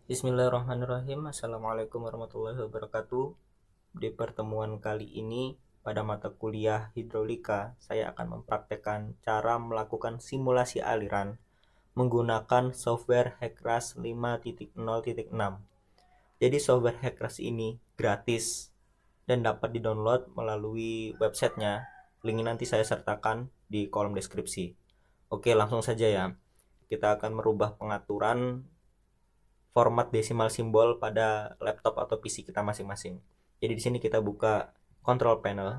Bismillahirrahmanirrahim. Assalamualaikum warahmatullahi wabarakatuh. Di pertemuan kali ini pada mata kuliah hidrolika, saya akan mempraktekkan cara melakukan simulasi aliran menggunakan software HECRAS 5.0.6. Jadi software HECRAS ini gratis dan dapat di-download melalui websitenya. Linknya nanti saya sertakan di kolom deskripsi. Oke, langsung saja ya. Kita akan merubah pengaturan format desimal simbol pada laptop atau PC kita masing-masing. Jadi di sini kita buka control panel.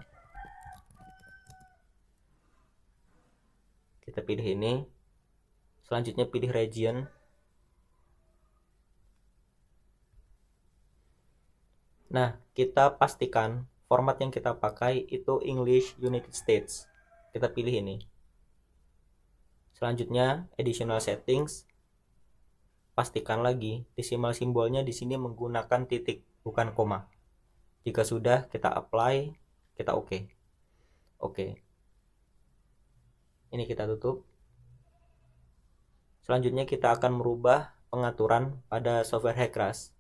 Kita pilih ini. Selanjutnya pilih region. Nah, kita pastikan format yang kita pakai itu English United States. Kita pilih ini. Selanjutnya additional settings. Pastikan lagi desimal simbolnya di sini menggunakan titik, bukan koma. Jika sudah, kita apply, kita oke. Oke. Ini kita tutup. Selanjutnya kita akan merubah pengaturan pada software HECRAS,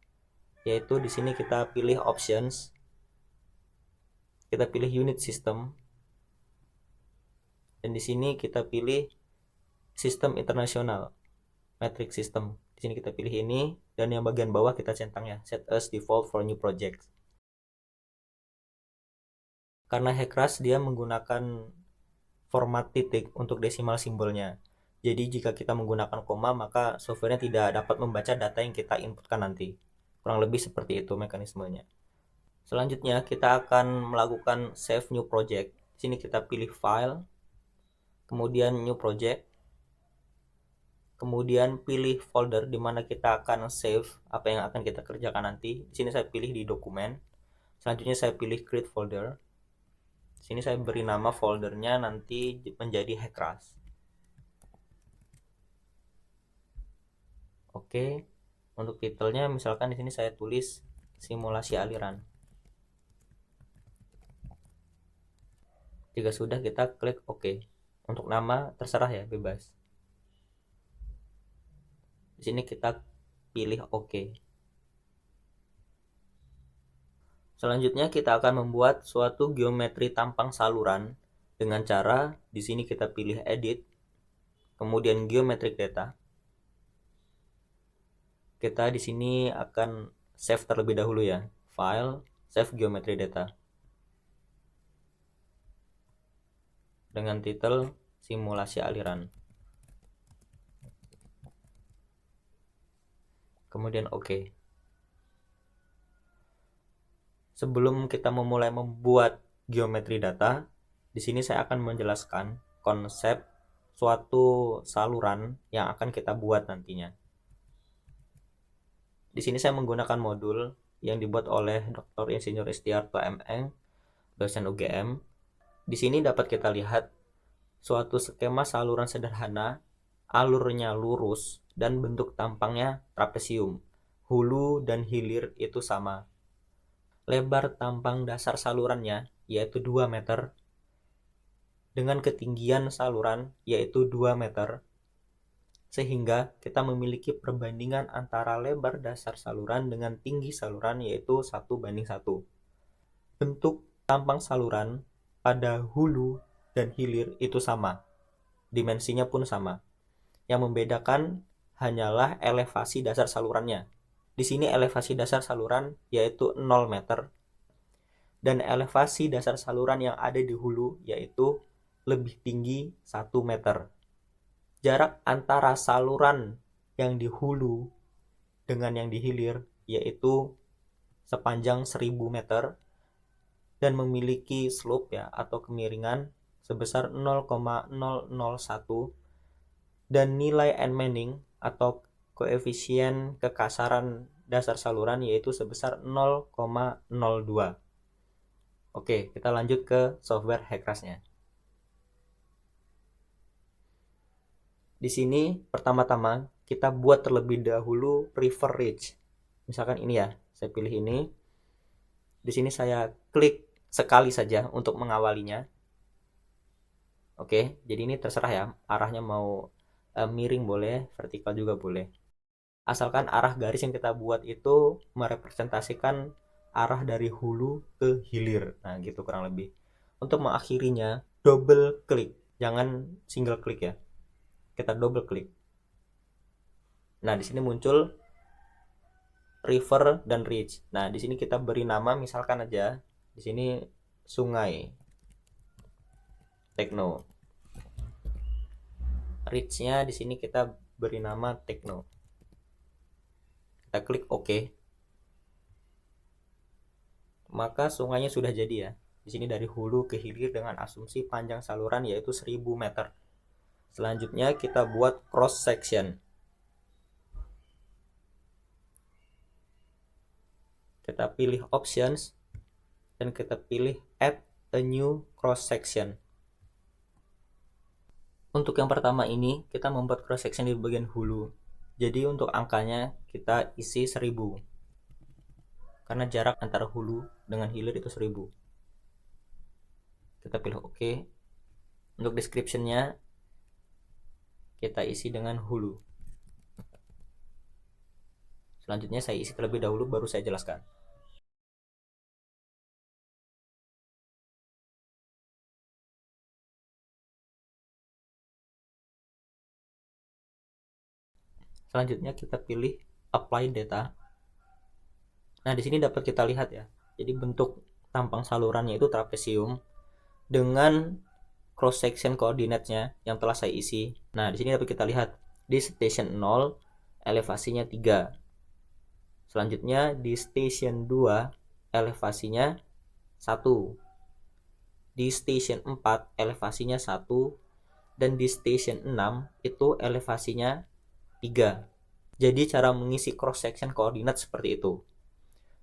yaitu di sini kita pilih options, kita pilih unit system, dan di sini kita pilih sistem internasional, metric system. Di sini kita pilih ini, dan yang bagian bawah kita centang ya, set as default for new project. Karena HECRAS dia menggunakan format titik untuk desimal simbolnya. Jadi jika kita menggunakan koma, maka softwarenya tidak dapat membaca data yang kita inputkan nanti. Kurang lebih seperti itu mekanismenya. Selanjutnya kita akan melakukan save new project. Di sini kita pilih file, kemudian new project, kemudian pilih folder di mana kita akan save apa yang akan kita kerjakan nanti. Di sini saya pilih di dokumen. Selanjutnya saya pilih create folder. Di sini saya beri nama foldernya nanti menjadi HECRAS. Oke, untuk titelnya misalkan di sini saya tulis simulasi aliran. Jika sudah, kita klik OK. Untuk nama terserah ya, bebas. Di sini kita pilih OK. Selanjutnya kita akan membuat suatu geometri tampang saluran dengan cara di sini kita pilih edit, kemudian geometric data. Kita di sini akan save terlebih dahulu ya, file, save geometry data. Dengan titel simulasi aliran. Kemudian OK. Sebelum kita memulai membuat geometri data, di sini saya akan menjelaskan konsep suatu saluran yang akan kita buat nantinya. Di sini saya menggunakan modul yang dibuat oleh Dr. Insinyur Istiarto MM, dosen UGM. Di sini dapat kita lihat suatu skema saluran sederhana, alurnya lurus dan bentuk tampangnya trapesium. Hulu dan hilir itu sama. Lebar tampang dasar salurannya yaitu 2 meter dengan ketinggian saluran yaitu 2 meter, sehingga kita memiliki perbandingan antara lebar dasar saluran dengan tinggi saluran yaitu 1:1. Bentuk tampang saluran pada hulu dan hilir itu sama, dimensinya pun sama. Yang membedakan hanyalah elevasi dasar salurannya. Di sini elevasi dasar saluran yaitu 0 meter, dan elevasi dasar saluran yang ada di hulu yaitu lebih tinggi 1 meter. Jarak antara saluran yang di hulu dengan yang di hilir yaitu sepanjang 1000 meter dan memiliki slope ya atau kemiringan sebesar 0,001, dan nilai N-Manning atau koefisien kekasaran dasar saluran yaitu sebesar 0,02. Oke, kita lanjut ke software HECRAS-nya. Di sini pertama-tama kita buat terlebih dahulu river ridge. Misalkan ini ya, saya pilih ini. Di sini saya klik sekali saja untuk mengawalinya. Oke, jadi ini terserah ya, arahnya mau miring boleh, vertikal juga boleh. asalkan arah garis yang kita buat itu merepresentasikan arah dari hulu ke hilir. Nah, gitu kurang lebih. Untuk mengakhirinya, double klik, jangan single klik ya. Kita double klik. Nah, di sini muncul river dan ridge. Nah, di sini kita beri nama, misalkan aja di sini sungai Tekno. Ridge-nya di sini kita beri nama Tekno. Kita klik OK. Maka sungainya sudah jadi ya. Di sini dari hulu ke hilir dengan asumsi panjang saluran yaitu 1000 meter. Selanjutnya kita buat cross section. Kita pilih options dan kita pilih add a new cross section. Untuk yang pertama ini kita membuat cross section di bagian hulu. Jadi untuk angkanya kita isi 1000. Karena jarak antara hulu dengan hilir itu 1000. Kita pilih OK. Untuk description-nya kita isi dengan hulu. Selanjutnya saya isi terlebih dahulu baru saya jelaskan. Selanjutnya kita pilih apply data. Nah, di sini dapat kita lihat ya. Jadi bentuk tampang salurannya itu trapesium dengan cross section koordinatnya yang telah saya isi. Nah, di sini dapat kita lihat di station 0 elevasinya 3. Selanjutnya di station 2 elevasinya 1. Di station 4 elevasinya 1 dan di station 6 itu elevasinya 3. Jadi cara mengisi cross section koordinat seperti itu.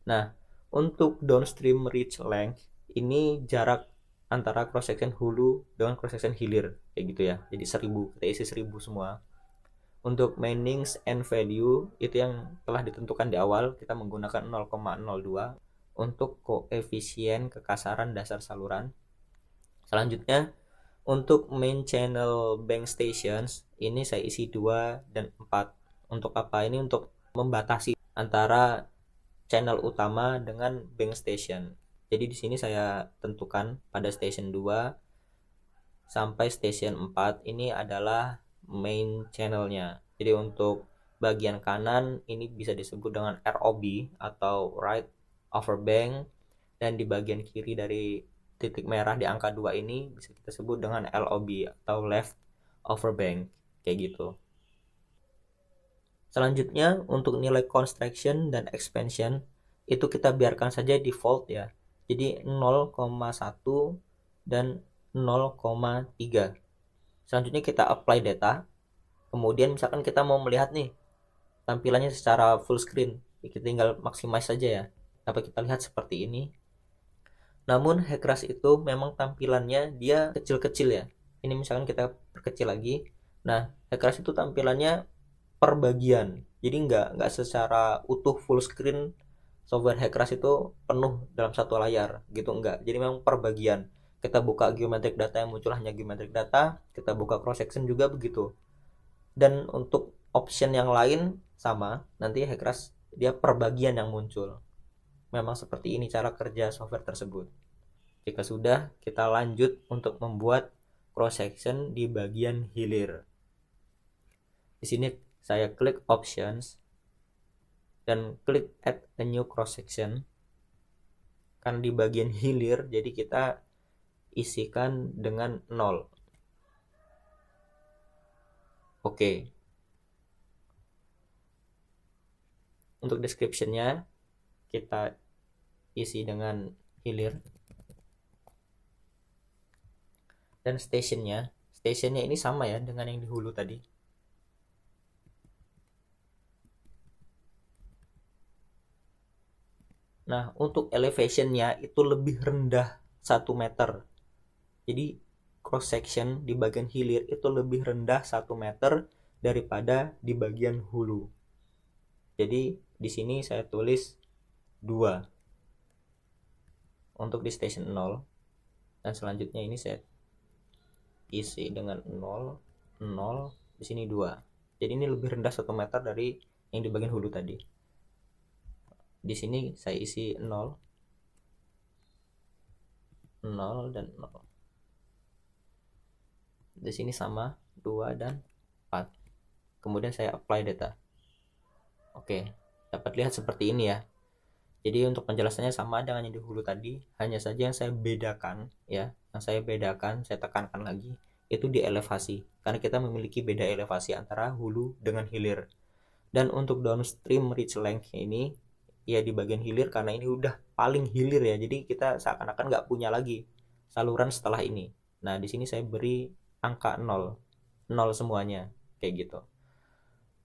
Nah, untuk downstream reach length ini jarak antara cross section hulu dengan cross section hilir kayak gitu ya. Jadi 1000, kita isi 1000 semua. Untuk meanings and value itu yang telah ditentukan di awal, kita menggunakan 0,02 untuk koefisien kekasaran dasar saluran. Selanjutnya untuk main channel bank stations ini saya isi 2 dan 4. Untuk apa? Ini untuk membatasi antara channel utama dengan bank station. Jadi di sini saya tentukan pada station 2 sampai station 4 ini adalah main channelnya. Jadi untuk bagian kanan ini bisa disebut dengan ROB atau right over bank, dan di bagian kiri dari titik merah di angka 2 ini bisa kita sebut dengan LOB atau left over bank kayak gitu. Selanjutnya untuk nilai construction dan expansion itu kita biarkan saja default ya. Jadi 0,1 dan 0,3. Selanjutnya kita apply data. Kemudian misalkan kita mau melihat nih tampilannya secara full screen, kita tinggal maximize saja ya. Dapat kita lihat seperti ini. Namun Hekras itu memang tampilannya dia kecil-kecil ya. Ini misalkan kita perkecil lagi. Nah, Hekras itu tampilannya per bagian. Jadi nggak secara utuh full screen software Hekras itu penuh dalam satu layar gitu, enggak. Jadi memang per bagian. Kita buka geometric data yang muncul hanya geometric data, kita buka cross section juga begitu. Dan untuk option yang lain sama, nanti Hekras dia per bagian yang muncul. Memang seperti ini cara kerja software tersebut. Jika sudah, kita lanjut untuk membuat cross section di bagian hilir. Di sini saya klik options dan klik add a new cross section. Karena di bagian hilir, jadi kita isikan dengan 0. Oke. Untuk description-nya kita isi dengan hilir. Dan stationnya ini sama ya dengan yang di hulu tadi. Nah, untuk elevationnya itu lebih rendah 1 meter. Jadi cross section di bagian hilir itu lebih rendah 1 meter daripada di bagian hulu. Jadi di sini saya tulis 2 untuk di station 0, dan selanjutnya ini saya isi dengan 0, 0, di sini 2. Jadi ini lebih rendah 1 meter dari yang di bagian hulu tadi. Di sini saya isi 0 dan 0. Di sini sama 2 dan 4. Kemudian saya apply data. Oke, dapat lihat seperti ini ya. Jadi untuk penjelasannya sama dengan yang di hulu tadi, hanya saja yang saya bedakan ya, saya tekankan lagi itu di elevasi, karena kita memiliki beda elevasi antara hulu dengan hilir. Dan untuk downstream reach length ini ya di bagian hilir, karena ini udah paling hilir ya, jadi kita seakan-akan nggak punya lagi saluran setelah ini. Nah di sini saya beri angka 0 semuanya kayak gitu.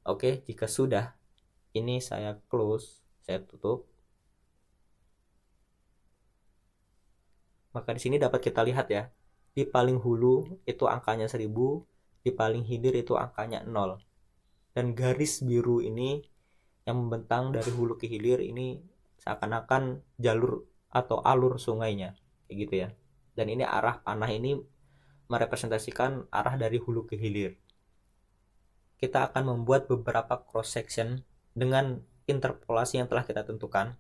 Oke, jika sudah ini saya close, saya tutup. Maka di sini dapat kita lihat ya, di paling hulu itu angkanya 1000, di paling hilir itu angkanya 0. Dan garis biru ini yang membentang dari hulu ke hilir ini seakan-akan jalur atau alur sungainya, kayak gitu ya. Dan ini arah panah ini merepresentasikan arah dari hulu ke hilir. Kita akan membuat beberapa cross section dengan interpolasi yang telah kita tentukan.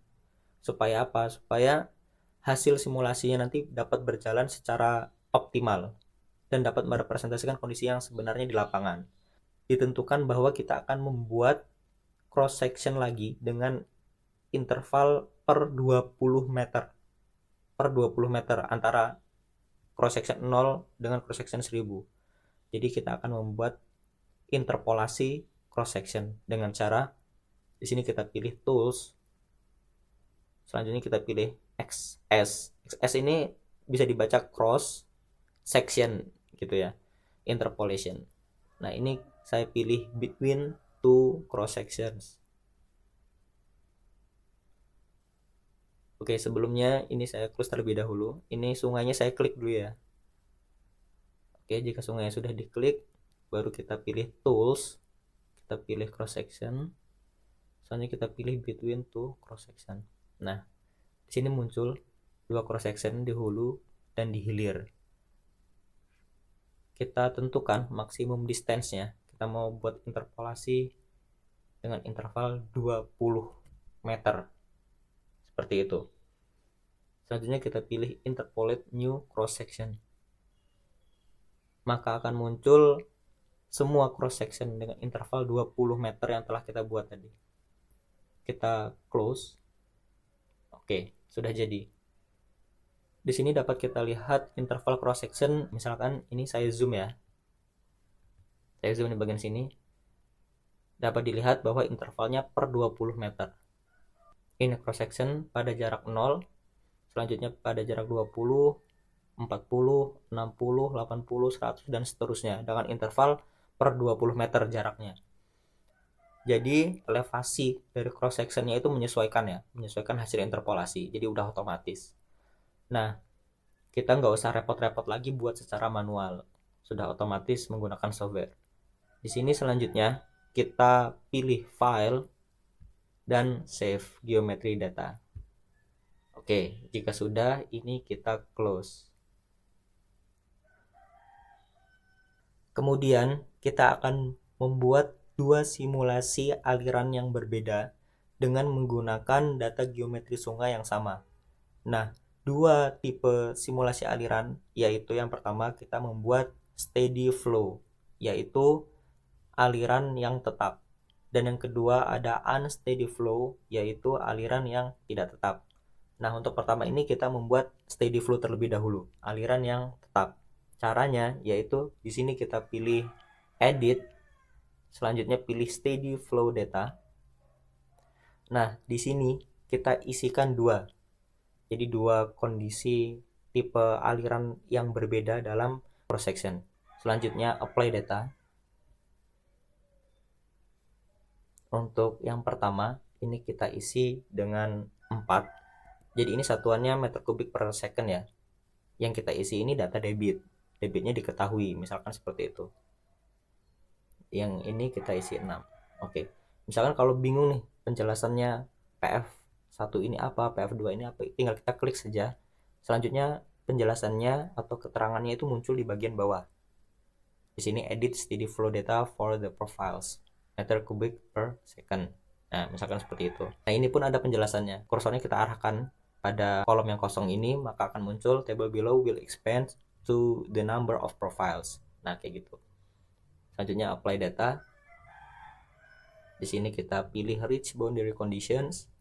Supaya apa? Supaya hasil simulasinya nanti dapat berjalan secara optimal dan dapat merepresentasikan kondisi yang sebenarnya di lapangan. Ditentukan bahwa kita akan membuat cross section lagi dengan interval per 20 meter antara cross section 0 dengan cross section 1000. Jadi kita akan membuat interpolasi cross section dengan cara di sini kita pilih tools. Selanjutnya kita pilih XS. XS ini bisa dibaca cross section gitu ya, interpolation. Nah ini saya pilih between two cross sections. Oke, sebelumnya ini saya close terlebih dahulu. Ini sungainya saya klik dulu ya. Oke, jika sungainya sudah diklik, baru kita pilih tools, kita pilih cross section. Selanjutnya kita pilih between two cross section. Nah di sini muncul dua cross section di hulu dan di hilir. Kita tentukan maksimum distance-nya. Kita mau buat interpolasi dengan interval 20 meter. Seperti itu. Selanjutnya kita pilih interpolate new cross section. Maka akan muncul semua cross section dengan interval 20 meter yang telah kita buat tadi. Kita close. Oke, sudah jadi. Di sini dapat kita lihat interval cross section. Misalkan ini saya zoom ya. Saya zoom di bagian sini. Dapat dilihat bahwa intervalnya per 20 meter. Ini cross section pada jarak 0, selanjutnya pada jarak 20, 40, 60, 80, 100 dan seterusnya dengan interval per 20 meter jaraknya. Jadi elevasi dari cross sectionnya itu menyesuaikan hasil interpolasi, jadi udah otomatis. Nah kita nggak usah repot-repot lagi buat secara manual, sudah otomatis menggunakan software. Di sini selanjutnya kita pilih file dan save geometry data. Oke, jika sudah ini kita close. Kemudian kita akan membuat dua simulasi aliran yang berbeda dengan menggunakan data geometri sungai yang sama. Nah, dua tipe simulasi aliran yaitu yang pertama kita membuat steady flow, yaitu aliran yang tetap. Dan yang kedua ada unsteady flow, yaitu aliran yang tidak tetap. Nah, untuk pertama ini kita membuat steady flow terlebih dahulu, aliran yang tetap. Caranya yaitu di sini kita pilih edit, selanjutnya pilih steady flow data. Nah, di sini kita isikan dua. Jadi dua kondisi tipe aliran yang berbeda dalam cross section. Selanjutnya apply data. Untuk yang pertama ini kita isi dengan 4. Jadi ini satuannya meter kubik per second ya. Yang kita isi ini data debit. Debitnya diketahui, misalkan seperti itu. Yang ini kita isi 6. Oke. Misalkan kalau bingung nih penjelasannya PF1 ini apa, PF2 ini apa, tinggal kita klik saja. Selanjutnya penjelasannya atau keterangannya itu muncul di bagian bawah. Di sini edit steady flow data for the profiles. meter kubik per second. Nah, misalkan seperti itu. Nah, ini pun ada penjelasannya. Kursornya kita arahkan pada kolom yang kosong ini, maka akan muncul table below will expand to the number of profiles. Nah, kayak gitu. Selanjutnya apply data. Di sini kita pilih reach boundary conditions.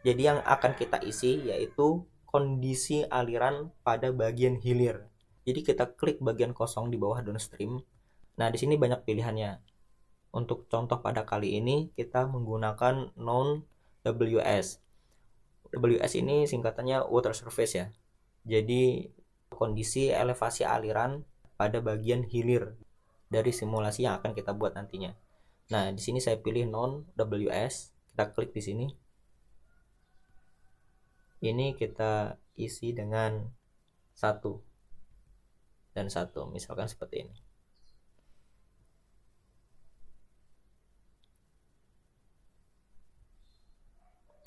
Jadi yang akan kita isi yaitu kondisi aliran pada bagian hilir. Jadi kita klik bagian kosong di bawah downstream. Nah, di sini banyak pilihannya. Untuk contoh pada kali ini kita menggunakan known WS. WS ini singkatannya water surface ya. Jadi kondisi elevasi aliran pada bagian hilir dari simulasi yang akan kita buat nantinya. Nah, di sini saya pilih known WS. Kita klik di sini. Ini kita isi dengan 1 dan 1, misalkan seperti ini.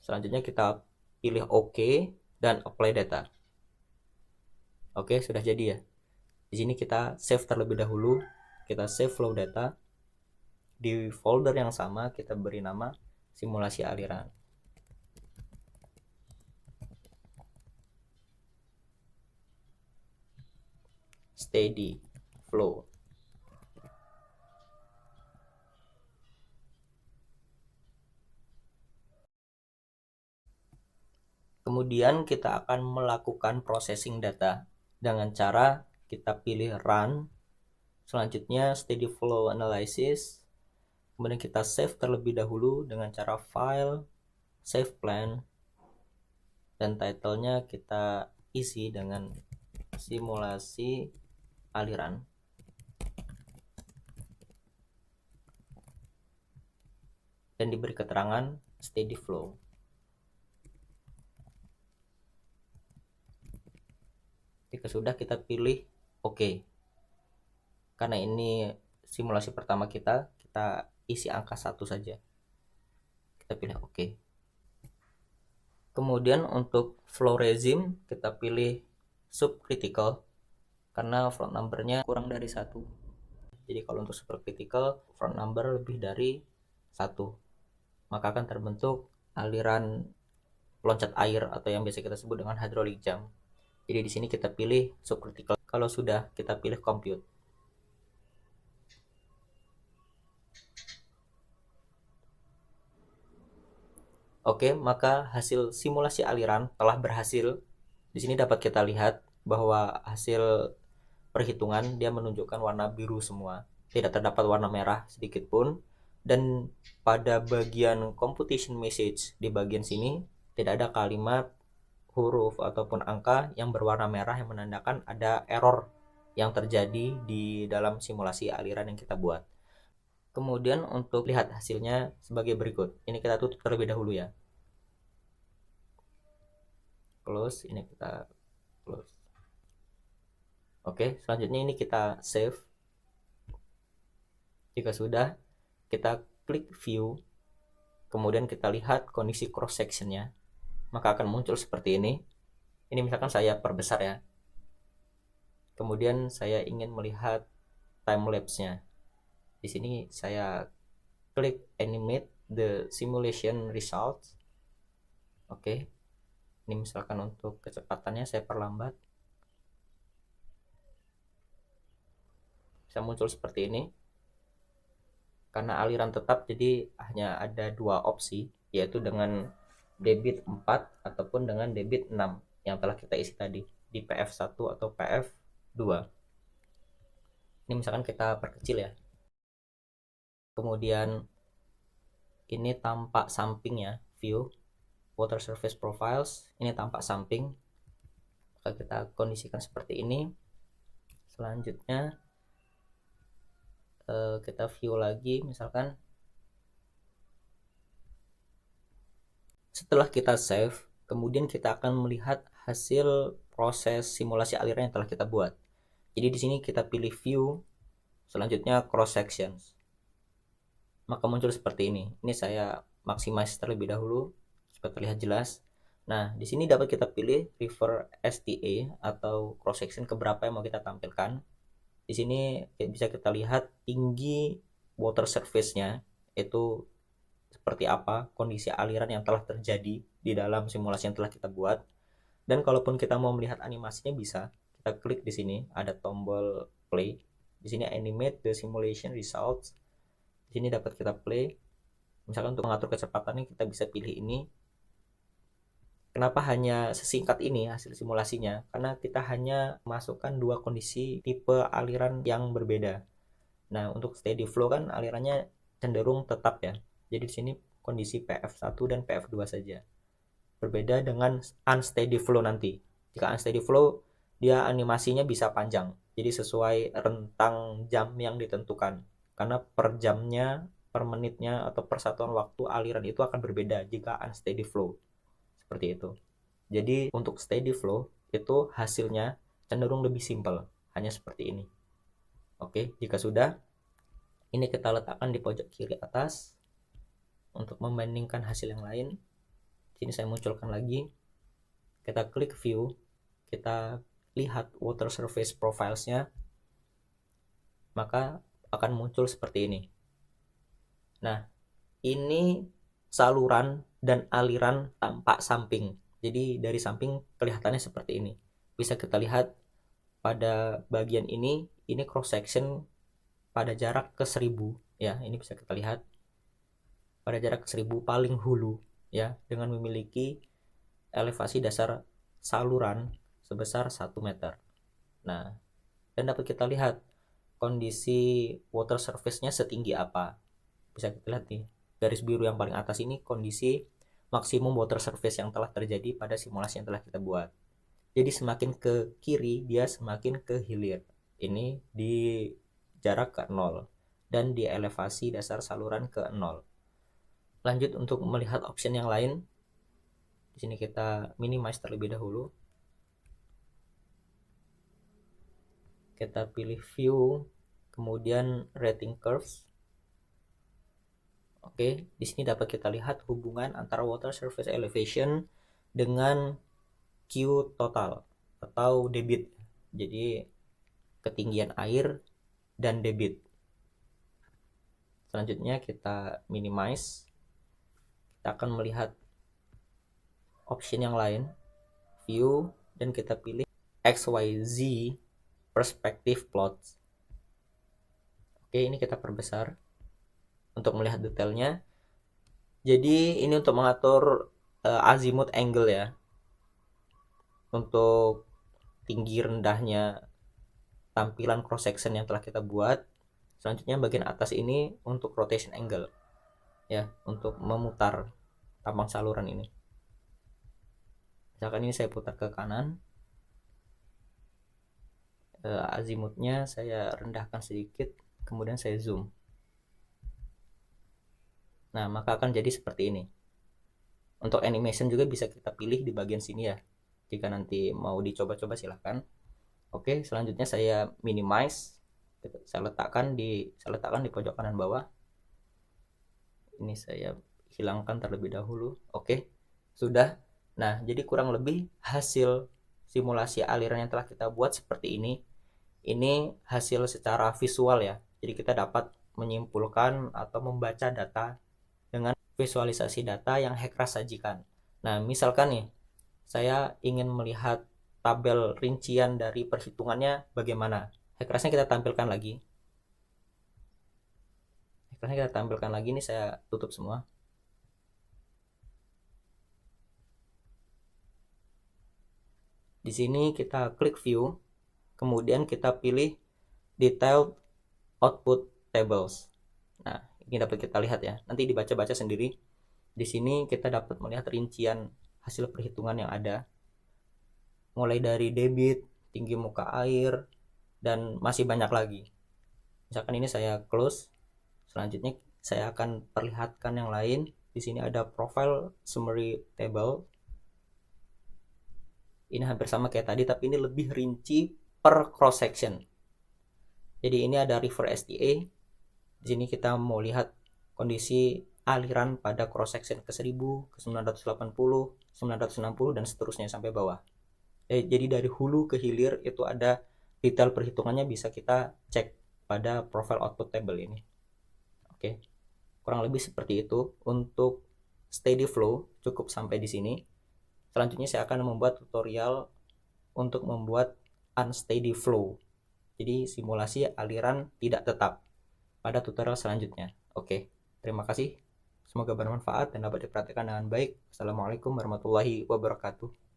Selanjutnya kita pilih OK dan apply data. Oke, sudah jadi ya. Di sini kita save terlebih dahulu. Kita save flow data. Di folder yang sama kita beri nama simulasi aliran. Steady flow. Kemudian kita akan melakukan processing data dengan cara kita pilih run. Selanjutnya steady flow analysis. Kemudian kita save terlebih dahulu dengan cara file, save plan, dan title-nya kita isi dengan simulasi aliran. Dan diberi keterangan steady flow. Jika sudah, kita pilih OK. Karena ini simulasi pertama kita isi angka 1 saja. Kita pilih OK. Kemudian untuk flow regime kita pilih subcritical karena front numbernya kurang dari 1. Jadi kalau untuk supercritical front number lebih dari 1, maka akan terbentuk aliran loncat air atau yang biasa kita sebut dengan hydraulic jump. Jadi di sini kita pilih subcritical. Kalau sudah, kita pilih compute. Oke, maka hasil simulasi aliran telah berhasil. Di sini dapat kita lihat bahwa hasil perhitungan dia menunjukkan warna biru semua. Tidak terdapat warna merah sedikit pun. Dan pada bagian computation message di bagian sini tidak ada kalimat, huruf ataupun angka yang berwarna merah yang menandakan ada error yang terjadi di dalam simulasi aliran yang kita buat. Kemudian untuk lihat hasilnya sebagai berikut. Ini kita tutup terlebih dahulu ya. Close, ini kita close. Oke, selanjutnya ini kita save. Jika sudah, kita klik view. Kemudian kita lihat kondisi cross sectionnya. Maka akan muncul seperti ini. Ini misalkan saya perbesar ya. Kemudian saya ingin melihat time lapse-nya. Di sini saya klik animate the simulation results. Oke. Ini misalkan untuk kecepatannya saya perlambat. Bisa muncul seperti ini. Karena aliran tetap jadi hanya ada 2 opsi, yaitu dengan debit 4 ataupun dengan debit 6 yang telah kita isi tadi di PF1 atau PF2. Ini misalkan kita perkecil ya. Kemudian ini tampak sampingnya, view water surface profiles, ini tampak samping. Maka kita kondisikan seperti ini. Selanjutnya kita view lagi, misalkan setelah kita save, kemudian kita akan melihat hasil proses simulasi aliran yang telah kita buat. Jadi di sini kita pilih view, selanjutnya cross sections. Maka muncul seperti ini. Ini saya maximize terlebih dahulu supaya terlihat jelas. Nah, di sini dapat kita pilih prefer STA atau cross section keberapa yang mau kita tampilkan. Di sini bisa kita lihat tinggi water surface-nya itu seperti apa kondisi aliran yang telah terjadi di dalam simulasi yang telah kita buat. Dan kalaupun kita mau melihat animasinya bisa kita klik di sini, ada tombol play. Di sini animate the simulation results. Di sini dapat kita play. Misalkan untuk mengatur kecepatannya kita bisa pilih ini. Kenapa hanya sesingkat ini hasil simulasinya? Karena kita hanya masukkan dua kondisi tipe aliran yang berbeda. Nah, untuk steady flow kan alirannya cenderung tetap ya. Jadi di sini kondisi PF1 dan PF2 saja. Berbeda dengan unsteady flow nanti. Jika unsteady flow, dia animasinya bisa panjang. Jadi sesuai rentang jam yang ditentukan. Karena per jamnya, per menitnya, atau per satuan waktu aliran itu akan berbeda jika unsteady flow. Seperti itu. Jadi untuk steady flow itu hasilnya cenderung lebih simpel. Hanya seperti ini. Oke, jika sudah, ini kita letakkan di pojok kiri atas untuk membandingkan hasil yang lain. Sini saya munculkan lagi. Kita klik view, kita lihat water surface profiles-nya, maka akan muncul seperti ini. Nah, ini saluran dan aliran tampak samping. Jadi dari samping kelihatannya seperti ini. Bisa kita lihat pada bagian ini cross section pada jarak ke 1000 ya, ini bisa kita lihat pada jarak ke 1000 paling hulu ya, dengan memiliki elevasi dasar saluran sebesar 1 meter. Nah, dan dapat kita lihat kondisi water surface-nya setinggi apa. Bisa kita lihat nih, garis biru yang paling atas ini kondisi maksimum water surface yang telah terjadi pada simulasi yang telah kita buat. Jadi semakin ke kiri dia semakin ke hilir. Ini di jarak ke 0 dan di elevasi dasar saluran ke 0. Lanjut untuk melihat option yang lain. Di sini kita minimize terlebih dahulu. Kita pilih view, kemudian rating curves. Oke, di sini dapat kita lihat hubungan antara water surface elevation dengan Q total atau debit. Jadi ketinggian air dan debit. Selanjutnya kita minimize. Kita akan melihat option yang lain, view, dan kita pilih XYZ perspective plot. Oke, ini kita perbesar untuk melihat detailnya. Jadi ini untuk mengatur azimuth angle ya, untuk tinggi rendahnya tampilan cross section yang telah kita buat. Selanjutnya bagian atas ini untuk rotation angle ya, untuk memutar tampang saluran ini. Misalkan ini saya putar ke kanan, azimutnya saya rendahkan sedikit, kemudian saya zoom. Nah, maka akan jadi seperti ini. Untuk animation juga bisa kita pilih di bagian sini ya, jika nanti mau dicoba-coba silahkan. Oke, selanjutnya saya minimize, saya letakkan di pojok kanan bawah. Ini saya hilangkan terlebih dahulu. Oke, sudah. Nah, jadi kurang lebih hasil simulasi aliran yang telah kita buat seperti ini. Ini hasil secara visual ya. Jadi kita dapat menyimpulkan atau membaca data dengan visualisasi data yang Hekras sajikan. Nah, misalkan nih, saya ingin melihat tabel rincian dari perhitungannya bagaimana. Hekrasnya kita tampilkan lagi. Nih, saya tutup semua. Di sini kita klik view, kemudian kita pilih detailed output tables. Nah, ini dapat kita lihat ya. Nanti dibaca-baca sendiri. Di sini kita dapat melihat rincian hasil perhitungan yang ada. Mulai dari debit, tinggi muka air, dan masih banyak lagi. Misalkan ini saya close. Selanjutnya saya akan perlihatkan yang lain. Di sini ada profile summary table. Ini hampir sama kayak tadi, tapi ini lebih rinci per cross section. Jadi ini ada river STA. Di sini kita mau lihat kondisi aliran pada cross section ke 1000, ke 980, 960 dan seterusnya sampai bawah. Jadi dari hulu ke hilir itu ada detail perhitungannya, bisa kita cek pada profile output table ini. Oke. Kurang lebih seperti itu. Untuk steady flow cukup sampai di sini. Selanjutnya saya akan membuat tutorial untuk membuat unsteady flow. Jadi simulasi aliran tidak tetap pada tutorial selanjutnya. Oke, terima kasih. Semoga bermanfaat dan dapat diperhatikan dengan baik. Assalamualaikum warahmatullahi wabarakatuh.